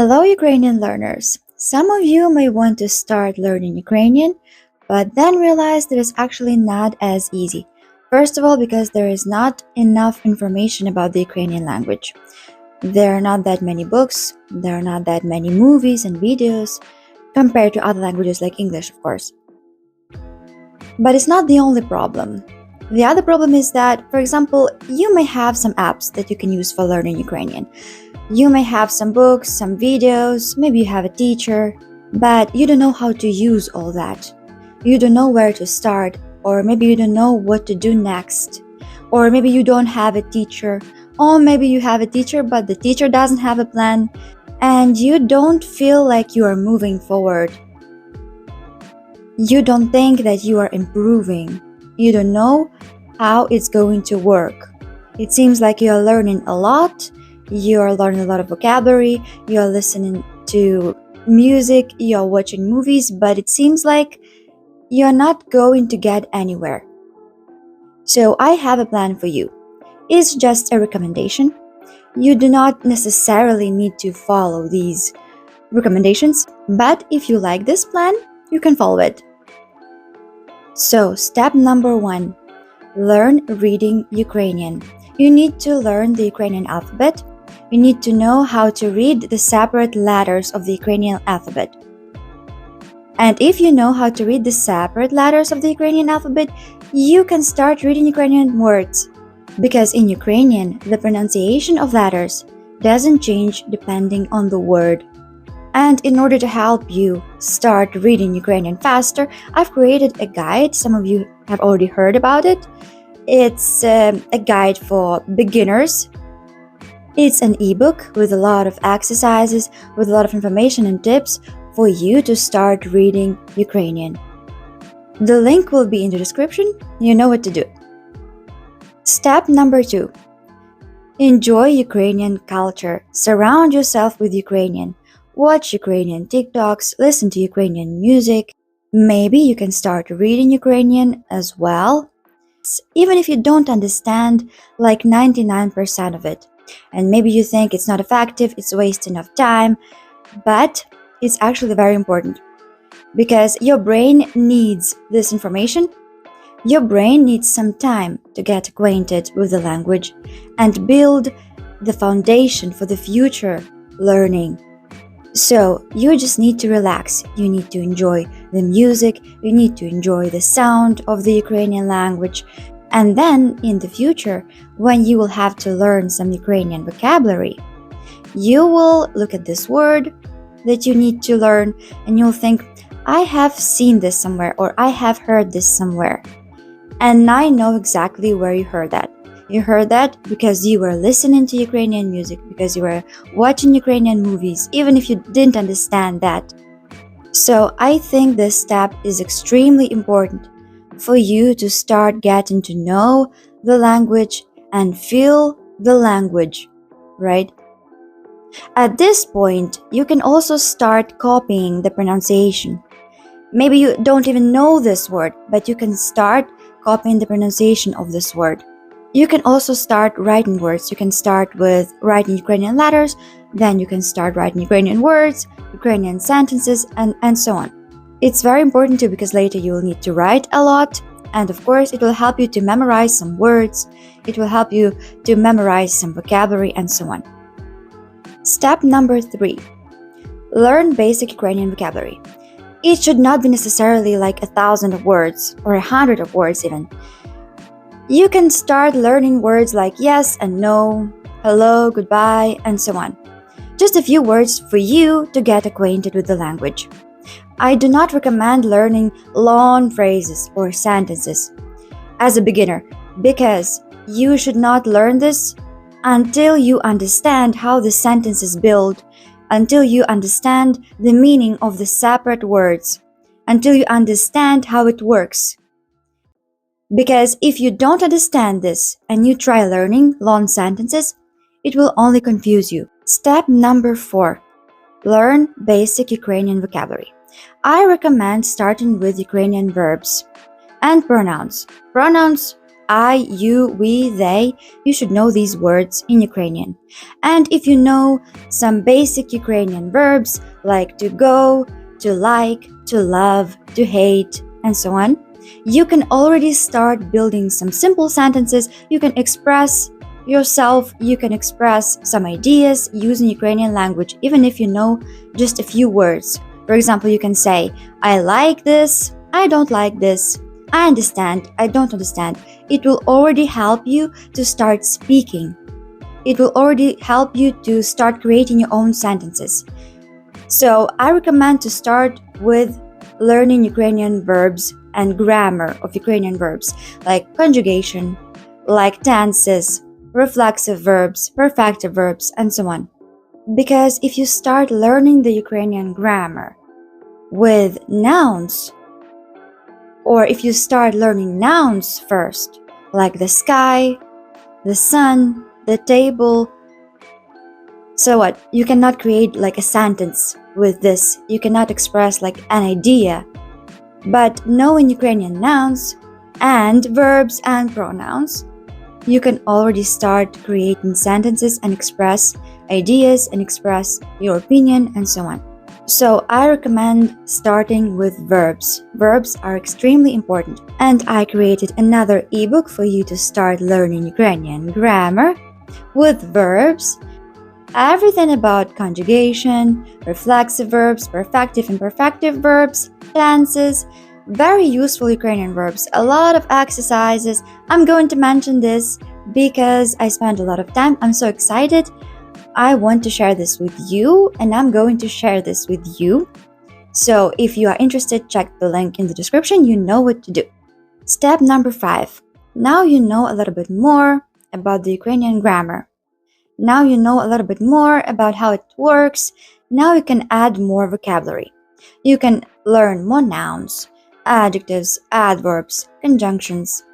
Hello, Ukrainian learners. Some of you may want to start learning Ukrainian, but then realize that it's actually not as easy. First of all, because there is not enough information about the Ukrainian language. There are not that many books, there are not that many movies and videos, compared to other languages like English, of course. But it's not the only problem. The other problem is that, for example, you may have some apps that you can use for learning Ukrainian. You may have some books, some videos, maybe you have a teacher, but you don't know how to use all that. You don't know where to start, or maybe you don't know what to do next. Or maybe you don't have a teacher, or maybe you have a teacher but the teacher doesn't have a plan, and you don't feel like you are moving forward. You don't think that you are improving. You don't know how it's going to work. It seems like you are learning a lot. You are learning a lot of vocabulary, you are listening to music, you are watching movies, but it seems like you are not going to get anywhere. So I have a plan for you. It's just a recommendation. You do not necessarily need to follow these recommendations, but if you like this plan, you can follow it. So, step number 1, learn reading Ukrainian. You need to learn the Ukrainian alphabet. You need to know how to read the separate letters of the Ukrainian alphabet. And if you know how to read the separate letters of the Ukrainian alphabet, you can start reading Ukrainian words. Because in Ukrainian, the pronunciation of letters doesn't change depending on the word. And in order to help you start reading Ukrainian faster, I've created a guide. Some of you have already heard about it. It's a guide for beginners. It's an ebook with a lot of exercises, with a lot of information and tips for you to start reading Ukrainian. The link will be in the description. You know what to do. Step number 2. Enjoy Ukrainian culture. Surround yourself with Ukrainian. Watch Ukrainian TikToks, listen to Ukrainian music. Maybe you can start reading Ukrainian as well. Even if you don't understand like 99% of it. And maybe you think it's not effective, it's wasting of time, but it's actually very important because your brain needs this information. Your brain needs some time to get acquainted with the language and build the foundation for the future learning. So you just need to relax. You need to enjoy the music, you need to enjoy the sound of the Ukrainian language. And then in the future, when you will have to learn some Ukrainian vocabulary, you will look at this word that you need to learn and you'll think, I have seen this somewhere or I have heard this somewhere. And I know exactly where you heard that. You heard that because you were listening to Ukrainian music, because you were watching Ukrainian movies, even if you didn't understand that. So I think this step is extremely important for you to start getting to know the language and feel the language, right? At this point, you can also start copying the pronunciation. Maybe you don't even know this word, but you can start copying the pronunciation of this word. You can also start writing words. You can start with writing Ukrainian letters, then you can start writing Ukrainian words, Ukrainian sentences, and so on. It's very important too because later you will need to write a lot, and of course it will help you to memorize some words, it will help you to memorize some vocabulary and so on. Step number 3. Learn basic Ukrainian vocabulary. It should not be necessarily like 1,000 of words or 100 of words even. You can start learning words like yes and no, hello, goodbye, and so on. Just a few words for you to get acquainted with the language. I do not recommend learning long phrases or sentences as a beginner because you should not learn this until you understand how the sentence is built, until you understand the meaning of the separate words, until you understand how it works. Because if you don't understand this and you try learning long sentences, it will only confuse you. Step number 4. Learn basic Ukrainian vocabulary. I recommend starting with Ukrainian verbs and pronouns. Pronouns I, you, we, they, you should know these words in Ukrainian. And if you know some basic Ukrainian verbs like to go, to like, to love, to hate, and so on, you can already start building some simple sentences. You can express yourself, you can express some ideas using Ukrainian language, even if you know just a few words. For example, you can say, I like this, I don't like this, I understand, I don't understand. It will already help you to start speaking. It will already help you to start creating your own sentences. So I recommend to start with learning Ukrainian verbs and grammar of Ukrainian verbs, like conjugation, like tenses, reflexive verbs, perfective verbs, and so on. Because if you start learning the Ukrainian grammar with nouns, or if you start learning nouns first, like the sky, the sun, the table, so what? You cannot create like a sentence with this. You cannot express like an idea. But knowing Ukrainian nouns and verbs and pronouns, you can already start creating sentences and express ideas and express your opinion and so on. So I recommend starting with verbs. Verbs are extremely important. And I created another ebook for you to start learning Ukrainian grammar with verbs. Everything about conjugation, reflexive verbs, perfective and imperfective verbs, tenses, very useful Ukrainian verbs, a lot of exercises. I'm going to mention this because I spent a lot of time. I'm so excited. I want to share this with you, and I'm going to share this with you. So if you are interested, check the link in the description. You know what to do. Step number 5. Now you know a little bit more about the Ukrainian grammar. Now you know a little bit more about how it works. Now you can add more vocabulary. You can learn more nouns, adjectives, adverbs, conjunctions,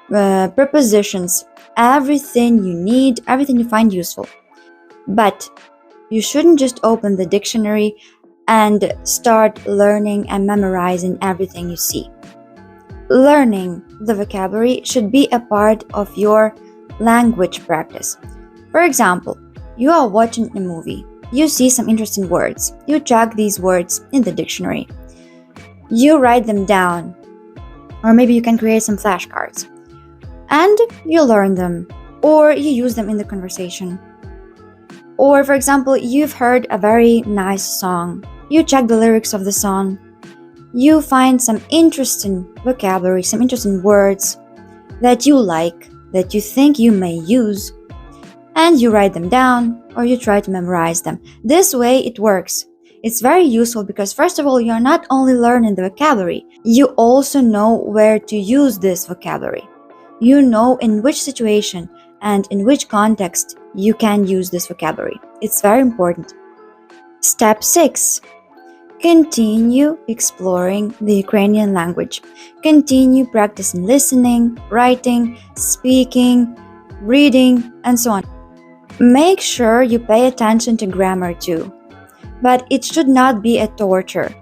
prepositions, everything you need, everything you find useful. But you shouldn't just open the dictionary and start learning and memorizing everything you see. Learning the vocabulary should be a part of your language practice. For example, you are watching a movie. You see some interesting words. You check these words in the dictionary. You write them down. Or maybe you can create some flashcards. And you learn them. Or you use them in the conversation. Or, for example, you've heard a very nice song. You check the lyrics of the song. You find some interesting vocabulary, some interesting words that you like, that you think you may use, and you write them down or you try to memorize them. This way it works. It's very useful because, first of all, you're not only learning the vocabulary, you also know where to use this vocabulary. You know in which situation and in which context you can use this vocabulary. It's very important. Step 6. Continue exploring the Ukrainian language. Continue practicing listening, writing, speaking, reading, and so on. Make sure you pay attention to grammar too. But it should not be a torture.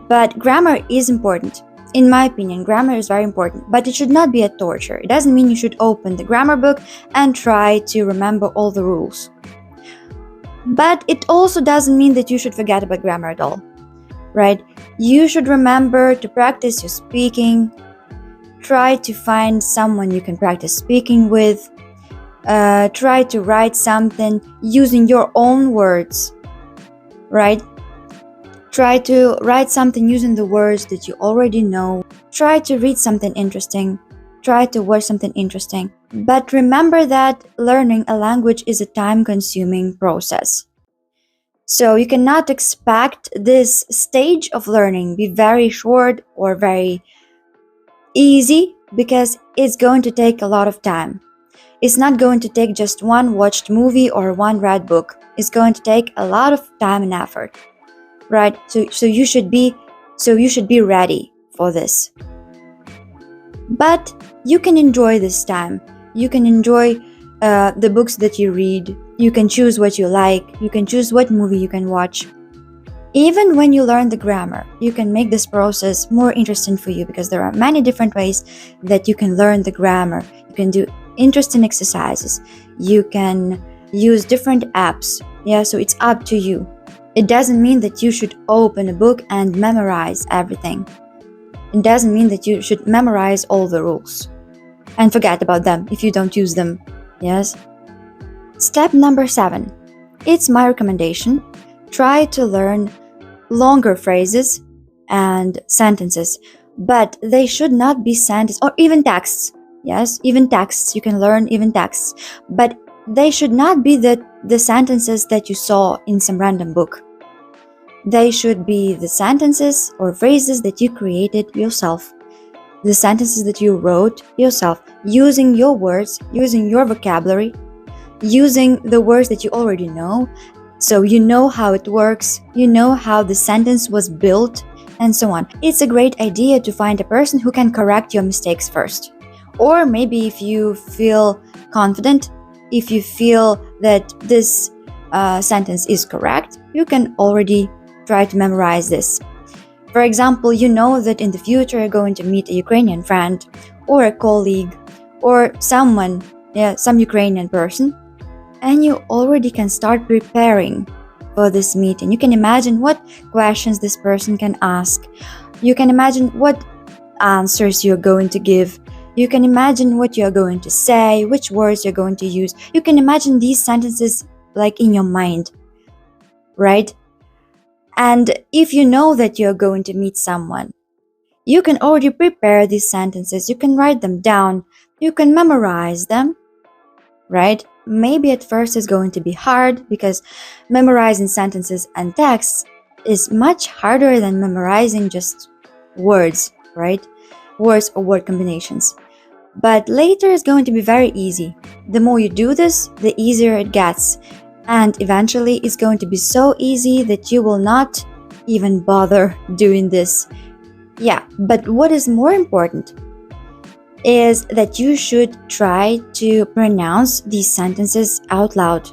But grammar is important. In my opinion, grammar is very important, but it should not be a torture. It doesn't mean you should open the grammar book and try to remember all the rules. But it also doesn't mean that you should forget about grammar at all, right? You should remember to practice your speaking. Try to find someone you can practice speaking with. Try to write something using your own words, right? Try to write something using the words that you already know. Try to read something interesting. Try to watch something interesting. But remember that learning a language is a time-consuming process. So you cannot expect this stage of learning be very short or very easy because it's going to take a lot of time. It's not going to take just one watched movie or one read book. It's going to take a lot of time and effort. Right, so you should be ready for this. But you can enjoy this time. You can enjoy the books that you read. You can choose what you like. You can choose what movie you can watch. Even when you learn the grammar, you can make this process more interesting for you because there are many different ways that you can learn the grammar. You can do interesting exercises. You can use different apps. Yeah, so it's up to you. It doesn't mean that you should open a book and memorize everything. It doesn't mean that you should memorize all the rules and forget about them if you don't use them. Yes. Step number 7. It's my recommendation. Try to learn longer phrases and sentences, but they should not be sentences or even texts. Yes, even texts. You can learn even texts, but they should not be the sentences that you saw in some random book. They should be the sentences or phrases that you created yourself, the sentences that you wrote yourself, using your words, using your vocabulary, using the words that you already know. So you know how it works, you know how the sentence was built, and so on. It's a great idea to find a person who can correct your mistakes first. Or maybe if you feel confident, if you feel that this sentence is correct, you can already try to memorize this. For example, you know that in the future you're going to meet a Ukrainian friend or a colleague or someone, some Ukrainian person, and you already can start preparing for this meeting. You can imagine what questions this person can ask. You can imagine what answers you're going to give. You can imagine what you're going to say, which words you're going to use. You can imagine these sentences like in your mind, right? And if you know that you're going to meet someone, you can already prepare these sentences. You can write them down. You can memorize them, right? Maybe at first it's going to be hard because memorizing sentences and texts is much harder than memorizing just words, right? Words or word combinations. But later it's going to be very easy. The more you do this, the easier it gets. And eventually it's going to be so easy that you will not even bother doing this. Yeah, but what is more important is that you should try to pronounce these sentences out loud.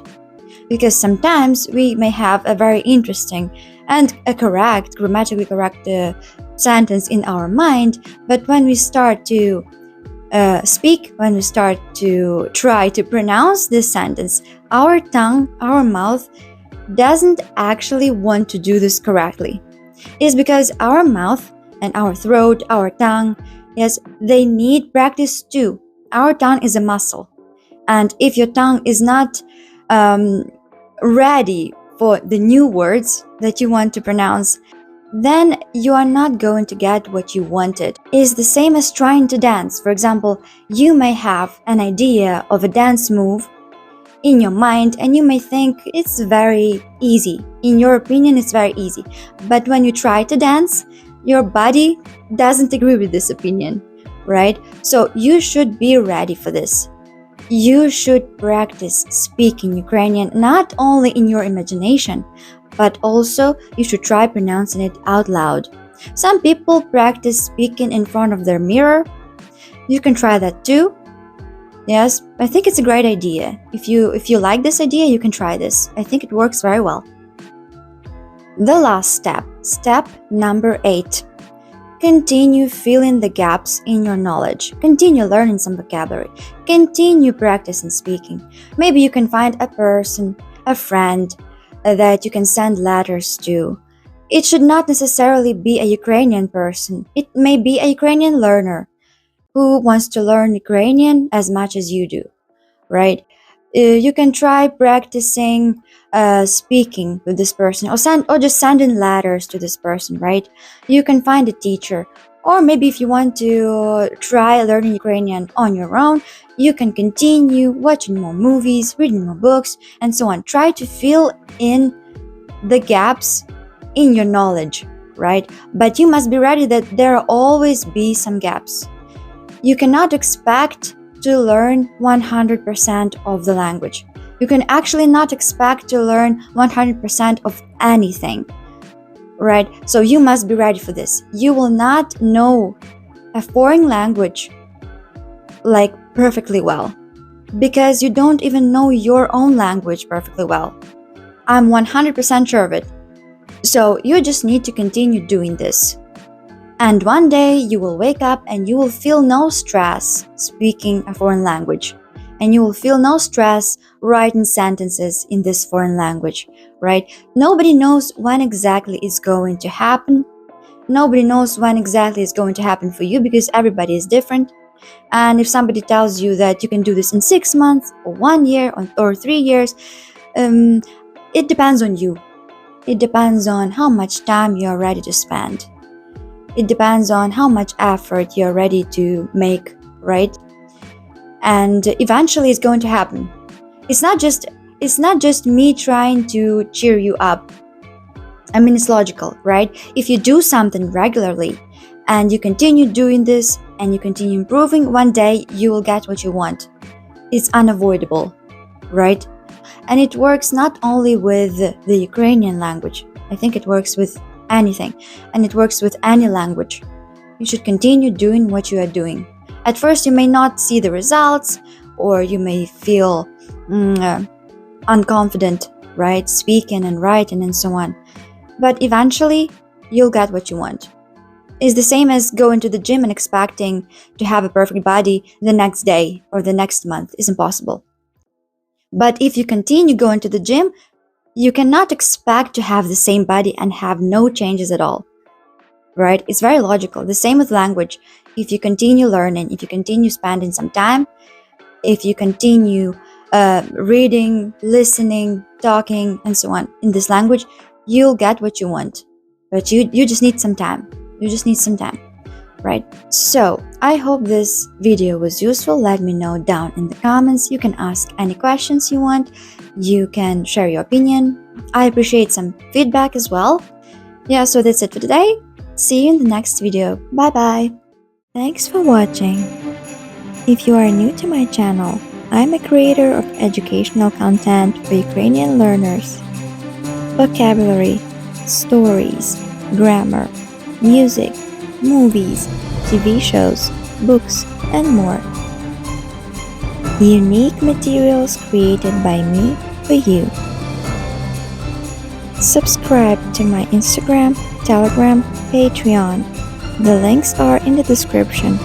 Because sometimes we may have a very interesting and a grammatically correct sentence in our mind, but when we start to speak, when we start to try to pronounce this sentence, our tongue, our mouth doesn't actually want to do this correctly. It's because our mouth and our throat, our tongue, yes, they need practice too. Our tongue is a muscle. And if your tongue is not ready for the new words that you want to pronounce, then you are not going to get what you wanted. It's the same as trying to dance. For example, you may have an idea of a dance move in your mind and you may think it's very easy. In your opinion, it's very easy. But when you try to dance, your body doesn't agree with this opinion, right? So you should be ready for this. You should practice speaking Ukrainian not only in your imagination, but also you should try pronouncing it out loud. Some people practice speaking in front of their mirror. You can try that too. Yes, I think it's a great idea. If you like this idea, you can try this. I think it works very well. The last step number 8. Continue filling the gaps in your knowledge. Continue learning some vocabulary. Continue practicing speaking. Maybe you can find a person, a friend that you can send letters to. It should not necessarily be a Ukrainian person. It may be a Ukrainian learner who wants to learn Ukrainian as much as you do, right? You can try practicing speaking with this person or just sending letters to this person, right? You can find a teacher, or maybe if you want to try learning Ukrainian on your own, you can continue watching more movies, reading more books, and so on. Try to fill in the gaps in your knowledge, right? But you must be ready that there will always be some gaps. You cannot expect to learn 100% of the language. You can actually not expect to learn 100% of anything, right? So you must be ready for this. You will not know a foreign language like perfectly well because you don't even know your own language perfectly well. I'm 100% sure of it. So you just need to continue doing this. And one day you will wake up and you will feel no stress speaking a foreign language. And you will feel no stress writing sentences in this foreign language, right? Nobody knows when exactly it's going to happen. Nobody knows when exactly it's going to happen for you because everybody is different. And if somebody tells you that you can do this in 6 months or 1 year or 3 years, it depends on you. It depends on how much time you are ready to spend. It depends on how much effort you're ready to make, right? And eventually it's going to happen. It's not just me trying to cheer you up. I mean, it's logical, right? If you do something regularly and you continue doing this and you continue improving, one day you will get what you want. It's unavoidable, right? And it works not only with the Ukrainian language. I think it works with anything, and it works with any language. You should continue doing what you are doing. At first, you may not see the results, or you may feel unconfident, right? Speaking and writing and so on. But eventually, you'll get what you want. It's the same as going to the gym and expecting to have a perfect body the next day or the next month. It's impossible. But if you continue going to the gym, you cannot expect to have the same body and have no changes at all, right? It's very logical. The same with language. If you continue learning, if you continue spending some time, if you continue reading, listening, talking, and so on in this language, you'll get what you want. But you just need some time. You just need some time, right? So I hope this video was useful. Let me know down in the comments. You can ask any questions you want. You can share your opinion. I appreciate some feedback as well. Yeah, so that's it for today. See you in the next video. Bye bye. Thanks for watching. If you are new to my channel, I'm a creator of educational content for Ukrainian learners. Vocabulary, stories, grammar, music, movies, TV shows, books, and more. Unique materials created by me for you. Subscribe to my Instagram, Telegram, Patreon. The links are in the description.